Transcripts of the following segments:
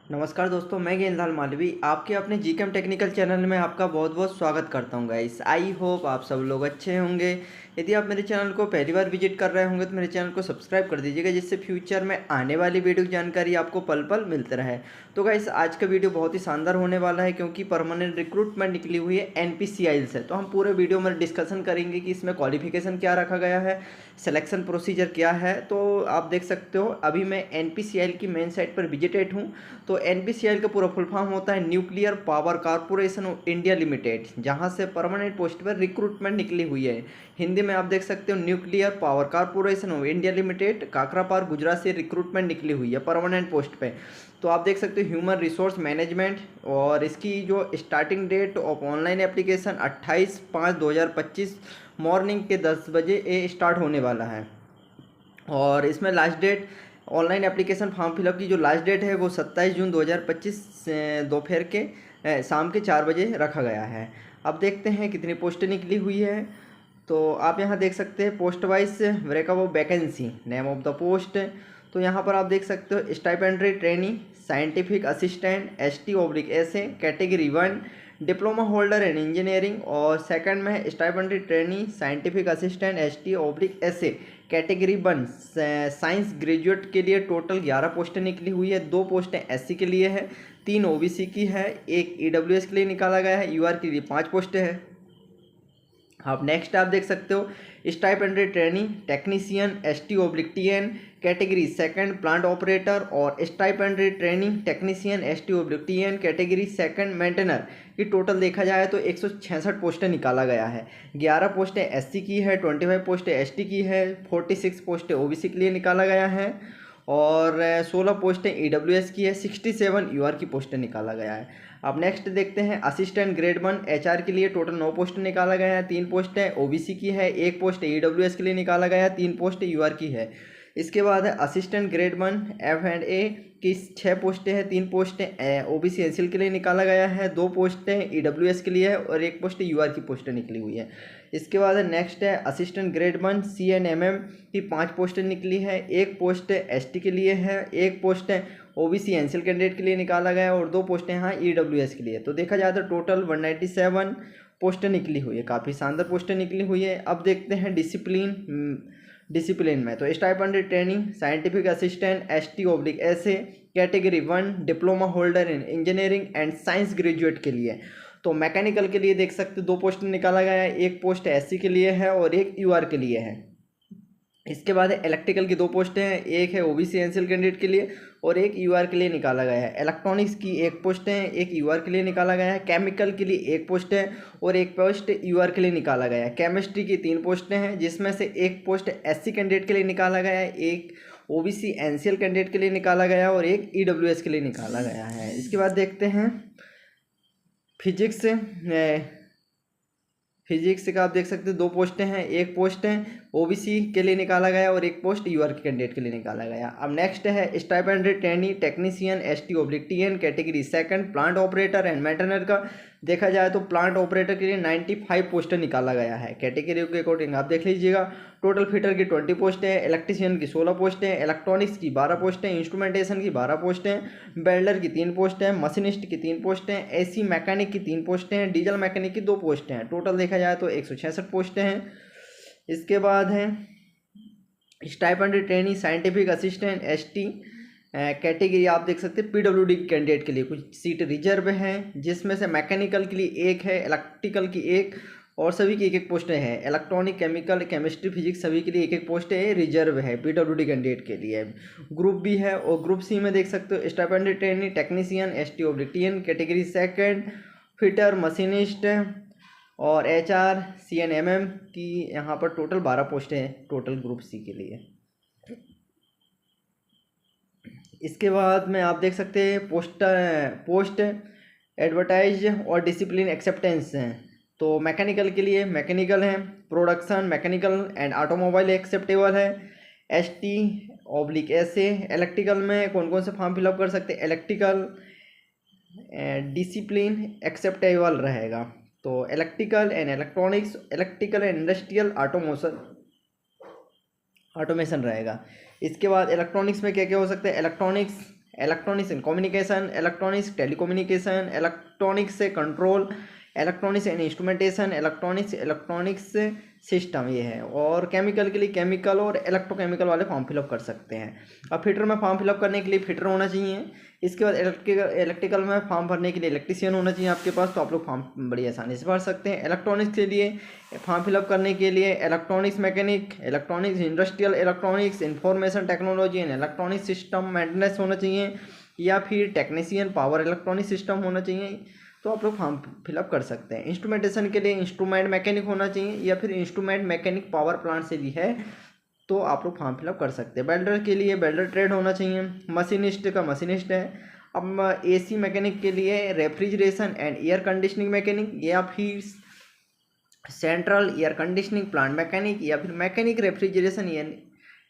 नमस्कार दोस्तों, मैं गेंदलाल मालवी आपके अपने जीकेएम टेक्निकल चैनल में आपका बहुत बहुत स्वागत करता हूं गाइस। आई होप आप सब लोग अच्छे होंगे। यदि आप मेरे चैनल को पहली बार विजिट कर रहे होंगे तो मेरे चैनल को सब्सक्राइब कर दीजिएगा, जिससे फ्यूचर में आने वाली वीडियो की जानकारी आपको पल पल मिलते रहे। तो गाइस, आज का वीडियो बहुत ही शानदार होने वाला है, क्योंकि परमानेंट रिक्रूटमेंट निकली हुई है एनपीसीआई से। तो हम पूरे वीडियो में डिस्कशन करेंगे कि इसमें क्वालिफिकेशन क्या रखा गया है, सिलेक्शन प्रोसीजर क्या है। तो आप देख सकते हो, अभी मैं एनपीसीआई की मेन साइट पर विजिटेड हूँ। तो एनपीसीआई का पूरा फुल फॉर्म होता है nuclear power corporation of India limited, जहां से परमानेंट पोस्ट पर रिक्रूटमेंट निकली हुई है। हिंदी में आप देख सकते हो, nuclear power corporation of India limited, Kakrapar Gujarat से रिक्रूटमेंट निकली हुई है परमानेंट पोस्ट पे। तो आप देख सकते हो ह्यूमन रिसोर्स मैनेजमेंट, और इसकी जो starting date of online application 28/5/2025 morning के 10 बजे ये स्टार्ट होने वाला है। और इसमें last date online application form fill up की जो लास्ट डेट है वो 27 जून 2025 दोपहर के शाम के 4 बजे रखा गया है। अब देखते हैं कितनी पोस्टें निकली हुई है। तो आप यहाँ देख सकते हैं post wise breakup of vacancy, name of the post. तो यहाँ पर आप देख सकते हो stipendiary trainee scientific assistant ST/SA category 1 diploma holder in engineering, और सेकंड में है stipendiary trainee scientific assistant ST/SA category 1 science graduate के लिए टोटल 11 पोस्टें निकली हुई है। 2 पोस्टें SC के लिए है, 3 OBC की है, 1 EWS के लिए निकाला गया है, UR के लिए 5 पोस्टें हैं। आप नेक्स्ट आप देख सकते हो stipendiary training technician ST/TN category second plant operator, और stipendiary training technician ST/TN category second maintainer की टोटल देखा जाए तो 166 पोस्टें निकाला गया है। 11 पोस्टें SC की है, 25 पोस्टें ST की है, 46 पोस्टें OBC के लिए निकाला गया है, और 16 पोस्टें EWS की है, 67 UR की पोस्टें निकाला गया है। अब नेक्स्ट देखते हैं असिस्टेंट ग्रेड 1 HR के लिए टोटल 9 पोस्ट निकाला गया है, 3 पोस्टें OBC की है, 1 पोस्ट EWS के लिए निकाला गया है, 3 पोस्ट UR की है। इसके बाद है असिस्टेंट ग्रेड 1 F&A की 6 पोस्टें हैं, 3 पोस्टें OBC NCL के लिए निकाला गया है, 2 पोस्टें EWS के लिए है, और 1 पोस्ट UR की पोस्टें निकली हुई है। इसके बाद नेक्स्ट है असिस्टेंट ग्रेड 1 CNMM की 5 पोस्टें निकली है, 1 पोस्ट ST के लिए है, 1 पोस्ट OBC NCL कैंडिडेट के लिए निकाला गया है, और 2 पोस्टें यहाँ EWS के लिए। तो देखा जाए तो टोटल 197 पोस्टें निकली हुई है, काफ़ी शानदार पोस्टें निकली हुई है। अब देखते हैं डिसिप्लिन में। तो stipendiary training scientific assistant ST/SA category 1 diploma holder in engineering and science graduate के लिए। तो मैकेनिकल के लिए देख सकते 2 पोस्ट निकाला गया है, 1 पोस्ट SC के लिए है और 1 UR के लिए है। इसके बाद इलेक्ट्रिकल की 2 पोस्टें हैं, 1 है OBC NCL कैंडिडेट के लिए और 1 UR के लिए निकाला गया है। इलेक्ट्रॉनिक्स की 1 पोस्ट है, 1 UR के लिए निकाला गया है। केमिकल के लिए 1 पोस्ट है और 1 पोस्ट UR के लिए निकाला गया है। केमिस्ट्री की 3 पोस्टें हैं, जिसमें से 1 पोस्ट SC कैंडिडेट के लिए निकाला गया है, 1 OBC NCL कैंडिडेट के लिए निकाला गया और 1 EWS के लिए निकाला गया है। इसके बाद देखते हैं फिजिक्स का आप देख सकते हैं 2 पोस्टें हैं, 1 पोस्ट है OBC के लिए निकाला गया और 1 पोस्ट UR के कैंडिडेट के लिए निकाला गया। अब नेक्स्ट है stipendiary trainee technician ST/TN category second plant operator and maintainer का। देखा जाए तो प्लांट ऑपरेटर के लिए 95 पोस्टें निकाला गया है। कैटेगरी के अकॉर्डिंग आप देख लीजिएगा। टोटल फिटर की 20 पोस्टें हैं, इलेक्ट्रीशियन की 16 पोस्टें हैं, इलेक्ट्रॉनिक्स की 12 पोस्टें, इंस्ट्रूमेंटेशन की 12 पोस्टें, वेल्डर की 3 पोस्टें, मशीनिस्ट की 3 पोस्टें, AC मैकेनिक की 3 पोस्टें हैं, डीजल मैकेनिक की 2 पोस्टें हैं। टोटल देखा जाए तो 166 पोस्टें हैं। इसके बाद है stipendiary trainee scientific assistant ST category आप देख सकते हैं PWD कैंडिडेट के लिए कुछ सीट रिजर्व हैं, जिसमें से मैकेनिकल के लिए 1 है, इलेक्ट्रिकल की 1 और सभी की 1-1 पोस्टें हैं। इलेक्ट्रॉनिक केमिकल केमिस्ट्री फिजिक्स सभी के लिए 1-1 पोस्टें रिजर्व है PWD कैंडिडेट के लिए। ग्रुप B है, और ग्रुप C में देख सकते हो stipendiary trainee technician ST/TN category second fitter machinist और HR CNMM की यहाँ पर टोटल 12 पोस्टें हैं टोटल ग्रुप C के लिए। इसके बाद में आप देख सकते हैं पोस्ट एडवर्टाइज और डिसिप्लिन एक्सेप्टेंस हैं। तो मैकेनिकल के लिए मैकेनिकल है, production mechanical and automobile acceptable है, ST/SA। इलेक्ट्रिकल में कौन कौन से फॉर्म फिलअप कर सकते हैं, इलेक्ट्रिकल डिसिप्लिन एक्सेप्टेबल रहेगा। तो electrical and electronics, electrical and industrial automation रहेगा। इसके बाद इलेक्ट्रॉनिक्स में क्या क्या हो सकता है, electronics electronics and communication, electronics telecommunication, electronics से control, electronics and instrumentation, electronics system ये है। और केमिकल के लिए केमिकल और इलेक्ट्रोकेमिकल वाले फॉर्म फिलअप कर सकते हैं। अब फिटर में फॉर्म फिलअप करने के लिए फिटर होना चाहिए। इसके बाद इलेक्ट्रिकल में फॉर्म भरने के लिए इलेक्ट्रीशियन होना चाहिए आपके पास, तो आप लोग फॉर्म बड़ी आसानी से भर सकते हैं। इलेक्ट्रॉनिक्स के लिए फॉर्म फिलअप करने के लिए electronics mechanic, electronics industrial electronics, information technology and electronic system maintenance होना चाहिए, या फिर टेक्नीशियन पावर इलेक्ट्रॉनिक सिस्टम होना चाहिए, तो आप लोग फॉर्म फिलअप कर सकते हैं। इंस्ट्रूमेंटेशन के लिए इंस्ट्रूमेंट मैकेनिक होना चाहिए, या फिर इंस्ट्रूमेंट मैकेनिक पावर प्लांट से भी है, तो आप लोग फॉर्म फिलअप कर सकते हैं। वेल्डर के लिए वेल्डर ट्रेड होना चाहिए। मशीनिस्ट का मशीनिस्ट है। अब एसी मैकेनिक के लिए refrigeration and air conditioning mechanic, या फिर central air conditioning plant mechanic, या फिर mechanic refrigeration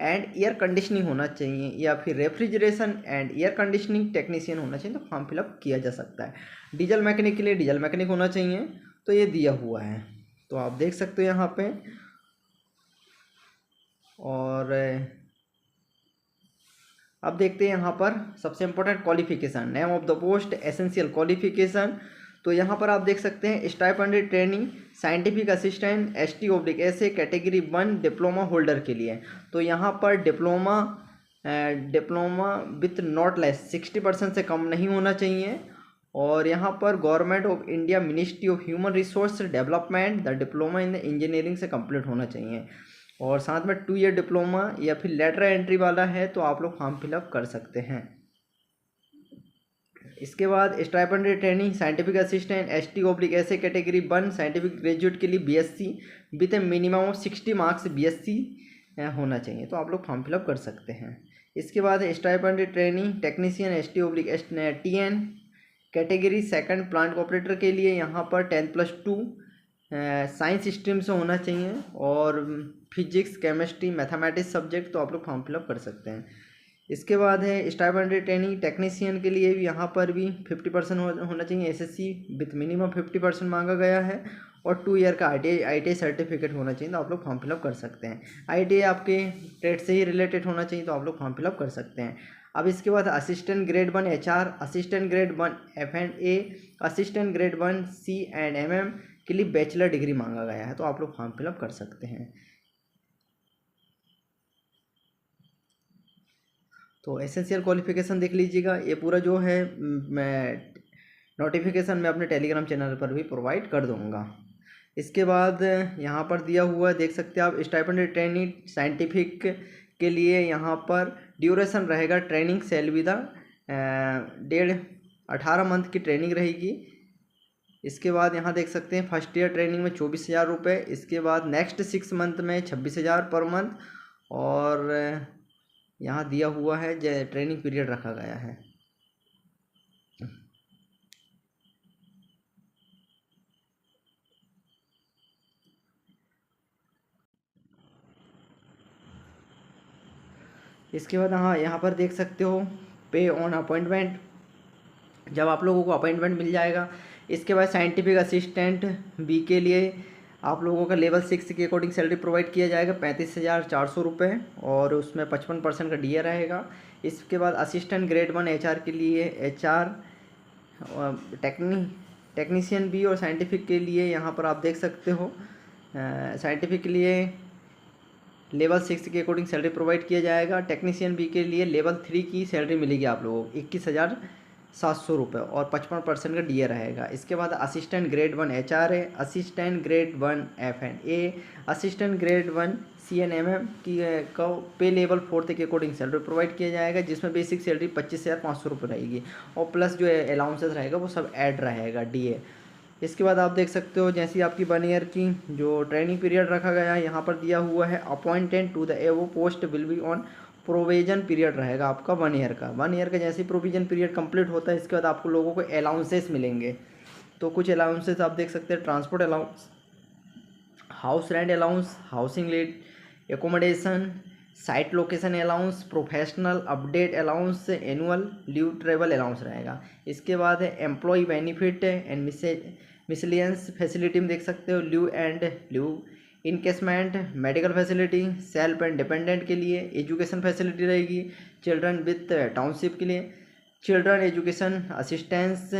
and air conditioning होना चाहिए, या फिर refrigeration and air conditioning technician होना चाहिए, तो फॉर्म फिलअप किया जा सकता है। डीजल मैकेनिक के लिए डीजल मैकेनिक होना चाहिए, तो ये दिया हुआ है, तो आप देख सकते हो यहाँ पे। और अब देखते हैं यहाँ पर सबसे important qualification, name of the post, essential qualification. तो यहाँ पर आप देख सकते हैं stipend training scientific assistant ST/SA category 1 diploma holder के लिए। तो यहाँ पर डिप्लोमा विथ नॉट लेस 60% से कम नहीं होना चाहिए। और यहाँ पर government of India ministry of human resource development the diploma in engineering से कंप्लीट होना चाहिए। और साथ में 2 ईयर डिप्लोमा या फिर लेटर एंट्री वाला है, तो आप लोग फॉर्म फिलअप कर सकते हैं। इसके बाद stipend training scientific assistant ST/SA category 1 scientific graduate के लिए BSc with A minimum of 60 marks BSc होना चाहिए, तो आप लोग फॉर्म फिलअप कर सकते हैं। इसके बाद stipend training technician ST/TN category 2 plant operator के लिए, यहाँ पर 10+2 साइंस स्ट्रीम से होना चाहिए, और फिजिक्स केमिस्ट्री मैथमेटिक्स सब्जेक्ट, तो आप लोग फॉर्म फिलअप कर सकते हैं। इसके बाद है स्टाइपेंड ट्रेनिंग टेक्नीशियन के लिए भी, यहाँ पर भी 50% होना चाहिए। SSC विथ मिनिमम 50% मांगा गया है, और 2 ईयर का ITI सर्टिफिकेट होना चाहिए, तो आप लोग फॉर्म फिलअप कर सकते हैं। ITI आपके ट्रेड से ही रिलेटेड होना चाहिए, तो आप लोग फॉर्म फिलअप कर सकते हैं। अब इसके बाद assistant grade 1 HR, assistant grade 1 F&A, assistant grade 1 C&MM के लिए बैचलर डिग्री मांगा गया है, तो आप लोग फॉर्म फिलअप कर सकते हैं। तो एसेंशियल क्वालिफिकेशन देख लीजिएगा, ये पूरा जो है मैं नोटिफिकेशन में अपने टेलीग्राम चैनल पर भी प्रोवाइड कर दूंगा। इसके बाद यहाँ पर दिया हुआ है, देख सकते हैं आप, स्टाइपेंड ट्रेनिंग साइंटिफिक के लिए यहाँ पर ड्यूरेशन रहेगा ट्रेनिंग सेलविदा 18 मंथ की ट्रेनिंग रहेगी। इसके बाद यहाँ देख सकते हैं फर्स्ट ईयर ट्रेनिंग में 24,000 रुपये, इसके बाद नेक्स्ट 6 मंथ में 26,000 पर मंथ, और यहाँ दिया हुआ है ट्रेनिंग पीरियड रखा गया है। इसके बाद हाँ, यहाँ पर देख सकते हो पे ऑन अपॉइंटमेंट, जब आप लोगों को अपॉइंटमेंट मिल जाएगा। इसके बाद साइंटिफिक असिस्टेंट B के लिए आप लोगों का लेवल 6 के अकॉर्डिंग सैलरी प्रोवाइड किया जाएगा 35,400 रुपये, और उसमें 55% का DA रहेगा। इसके बाद असिस्टेंट ग्रेड 1 HR के लिए HR टेक्नीशियन B और साइंटिफिक के लिए यहाँ पर आप देख सकते हो साइंटिफिक के लिए लेवल 6 के अकॉर्डिंग सैलरी प्रोवाइड किया जाएगा। टेक्नीशियन B के लिए लेवल 3 की सैलरी मिलेगी आप लोगों को 21,700 रुपये, और 55% का DA रहेगा। इसके बाद असिस्टेंट ग्रेड 1 HR है, assistant grade 1 F&A, assistant grade 1 C&MM की का पे लेवल 4 के अकॉर्डिंग सैलरी प्रोवाइड किया जाएगा, जिसमें बेसिक सैलरी 25,500 रुपये रहेगी, और प्लस जो अलाउंसेस रहेगा वो सब ऐड रहेगा DA। इसके बाद आप देख सकते हो जैसी आपकी 1 ईयर की जो ट्रेनिंग पीरियड रखा गया है, यहाँ पर दिया हुआ है अपॉइंटेड टू द एवो post will be on provision period रहेगा आपका 1 ईयर का। 1 ईयर का जैसे प्रोविजन पीरियड कंप्लीट होता है, इसके बाद आपको लोगों को अलाउंसेस मिलेंगे। तो कुछ अलाउंसेस आप देख सकते हैं, transport allowance, house rent allowance, housing let accommodation, site location allowance, professional update allowance, annual leave travel allowance रहेगा। इसके बाद है employ benefit and miscellaneous facility में देख सकते हो leave and leave encashment, medical facility, self and dependent के लिए, एजुकेशन फैसिलिटी रहेगी, चिल्ड्रन विथ टाउनशिप के लिए, children education assistance,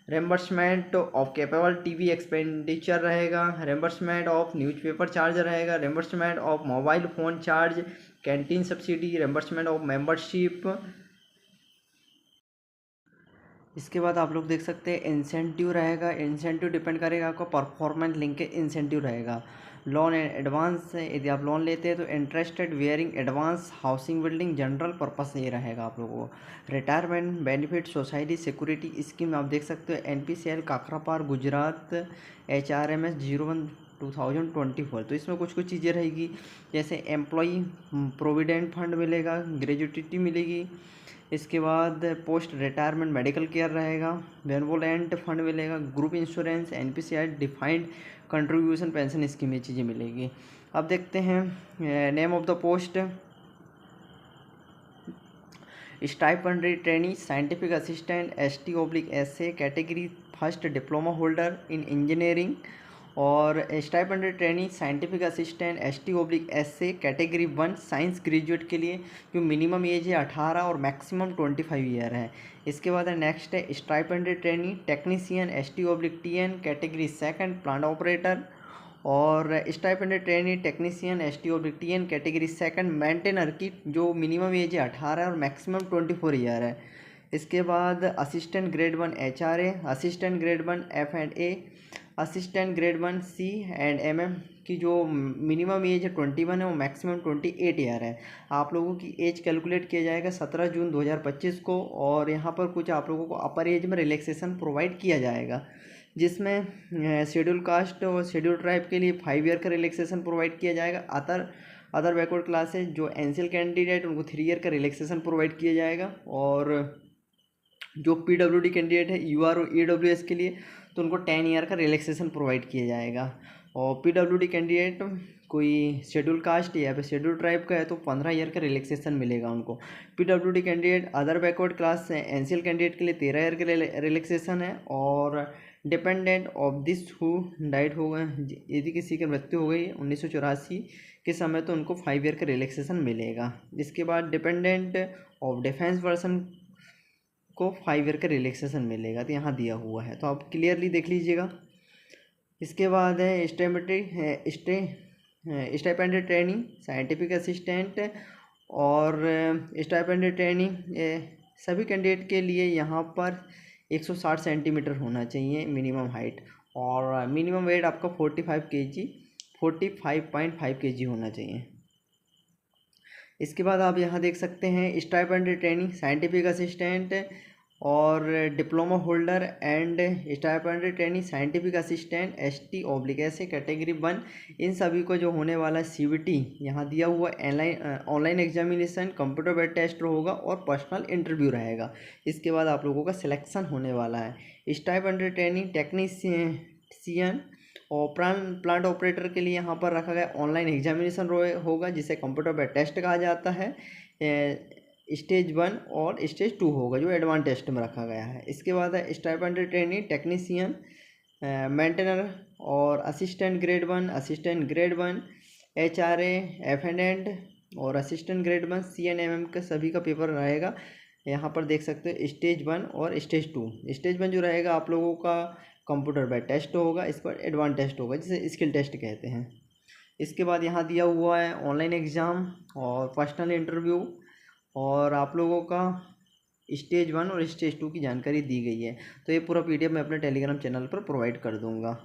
reimbursement of capable TV expenditure रहेगा, रेम्बर्समेंट ऑफ न्यूज़पेपर चार्ज रहेगा, reimbursement of mobile phone charge, canteen subsidy, reimbursement of membership. इसके बाद आप लोग देख सकते हैं इंसेंटिव रहेगा। इंसेंटिव डिपेंड करेगा आपका परफॉर्मेंस लिंक के इंसेंटिव रहेगा। लोन एंड एडवांस, यदि आप लोन लेते हैं तो interested wearing advance housing building general purpose ये रहेगा आप लोगों को। Retirement benefit society security scheme आप देख सकते हो NPCL काकरापार गुजरात HRMS 01/2024। तो इसमें कुछ कुछ चीज़ें रहेगी, जैसे एम्प्लॉई प्रोविडेंट फंड मिलेगा, ग्रेजुएटी मिलेगी। इसके बाद पोस्ट रिटायरमेंट मेडिकल केयर रहेगा, बेनवोलेंट फंड मिलेगा, group insurance, NPCI defined contribution pension scheme, ये चीज़ें मिलेगी। अब देखते हैं name of the post. Stipendiary trainee scientific assistant ST/SA category first diploma holder in engineering, और stipendiary trainee scientific assistant ST/SA category 1 science graduate के लिए जो मिनिमम एज है 18 और मैक्सिमम 25 ईयर है। इसके बाद नेक्स्ट है stipendiary trainee technician ST/TN category second plant operator, और stipendiary trainee technician ST/TN category second maintainer की जो मिनिमम एज है 18 और मैक्सिमम 24 ईयर है। इसके बाद assistant grade 1 HRA, assistant grade 1 F&A, assistant grade 1 C&MM की जो मिनिमम एज है 21 है और मैक्सिमम 28 ईयर है। आप लोगों की एज कैलकुलेट किया जाएगा 17 जून 2025 को, और यहाँ पर कुछ आप लोगों को अपर एज में रिलैक्सेशन प्रोवाइड किया जाएगा, जिसमें शेड्यूल कास्ट और शेड्यूल ट्राइब के लिए 5 ईयर का रिलैक्सेशन प्रोवाइड किया जाएगा। अदर बैकवर्ड क्लासेज जो NCL कैंडिडेट उनको 3 ईयर का रिलैक्सेशन प्रोवाइड किया जाएगा, और जो PWD कैंडिडेट है UR और EWS के लिए तो उनको 10 ईयर का रिलैक्सेशन प्रोवाइड किया जाएगा। और PWD कैंडिडेट कोई शेड्यूल कास्ट या फिर शेड्यूल ट्राइब का है तो 15 ईयर का रिलैक्सेशन मिलेगा उनको। PWD candidate other backward class से NCL कैंडिडेट के लिए 13 ईयर का रिलैक्सेशन है, और dependent of this who diet हो गए, यदि किसी की मृत्यु हो गई 1984 के समय तो उनको 5 ईयर का रिलैक्सेशन मिलेगा। इसके बाद डिपेंडेंट ऑफ डिफेंस पर्सन को 5 ईयर का रिलैक्सेशन मिलेगा, तो यहाँ दिया हुआ है, तो आप क्लियरली देख लीजिएगा। इसके बाद है स्टाइपेंडरी ट्रेनिंग साइंटिफिक असिस्टेंट और स्टाइपेंडरी ट्रेनिंग सभी कैंडिडेट के लिए यहाँ पर 160 सेंटीमीटर होना चाहिए मिनिमम हाइट, और मिनिमम वेट आपका 45.5 kg होना चाहिए। इसके बाद आप यहाँ देख सकते हैं स्टाइपेंडरी ट्रेनिंग साइंटिफिक असिस्टेंट और diploma holder and stipendiary training scientific assistant ST/SA category 1, इन सभी को जो होने वाला CBT यहाँ दिया हुआ online examination, computer based test होगा और पर्सनल इंटरव्यू रहेगा। इसके बाद आप लोगों का सिलेक्शन होने वाला है। स्टाइपेंडरी ट्रेनिंग टेक्नीशियन और प्लांट ऑपरेटर के लिए यहाँ पर रखा गया ऑनलाइन एग्जामिनेशन होगा, जिसे कंप्यूटर बेस्ड टेस्ट कहा जाता है। स्टेज 1 और स्टेज 2 होगा जो एडवांस टेस्ट में रखा गया है। इसके बाद है स्टाइपेंडरी ट्रेनिंग टेक्नीशियन मेंटेनर और assistant grade 1, assistant grade 1 HRA F&D और असिस्टेंट ग्रेड 1 C&MM का सभी का पेपर रहेगा। यहाँ पर देख सकते हो स्टेज 1 और स्टेज 2। स्टेज 1 जो रहेगा आप लोगों का कंप्यूटर बेस्ड टेस्ट होगा, इस पर एडवांस टेस्ट होगा जिसे स्किल टेस्ट कहते हैं। इसके बाद यहाँ दिया हुआ है ऑनलाइन एग्ज़ाम और पर्सनल इंटरव्यू, और आप लोगों का स्टेज 1 और स्टेज 2 की जानकारी दी गई है। तो ये पूरा PDF मैं अपने टेलीग्राम चैनल पर प्रोवाइड कर दूँगा।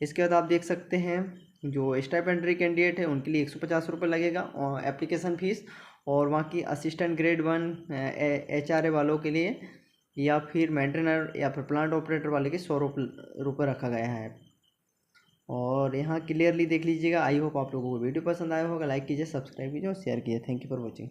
इसके बाद आप देख सकते हैं जो स्टाइपेंडरी कैंडिडेट है उनके लिए 150 रुपये लगेगा और एप्लीकेशन फ़ीस, और वहाँ की असिस्टेंट ग्रेड 1 HRA वालों के लिए या फिर मेंटेनर या फिर प्लांट ऑपरेटर वाले के 100 रुपये रखा गया है। और यहाँ क्लियरली देख लीजिएगा। आई होप आप लोगों को वीडियो पसंद आया होगा। लाइक कीजिए, सब्सक्राइब कीजिए और शेयर कीजिए। Thank you for watching.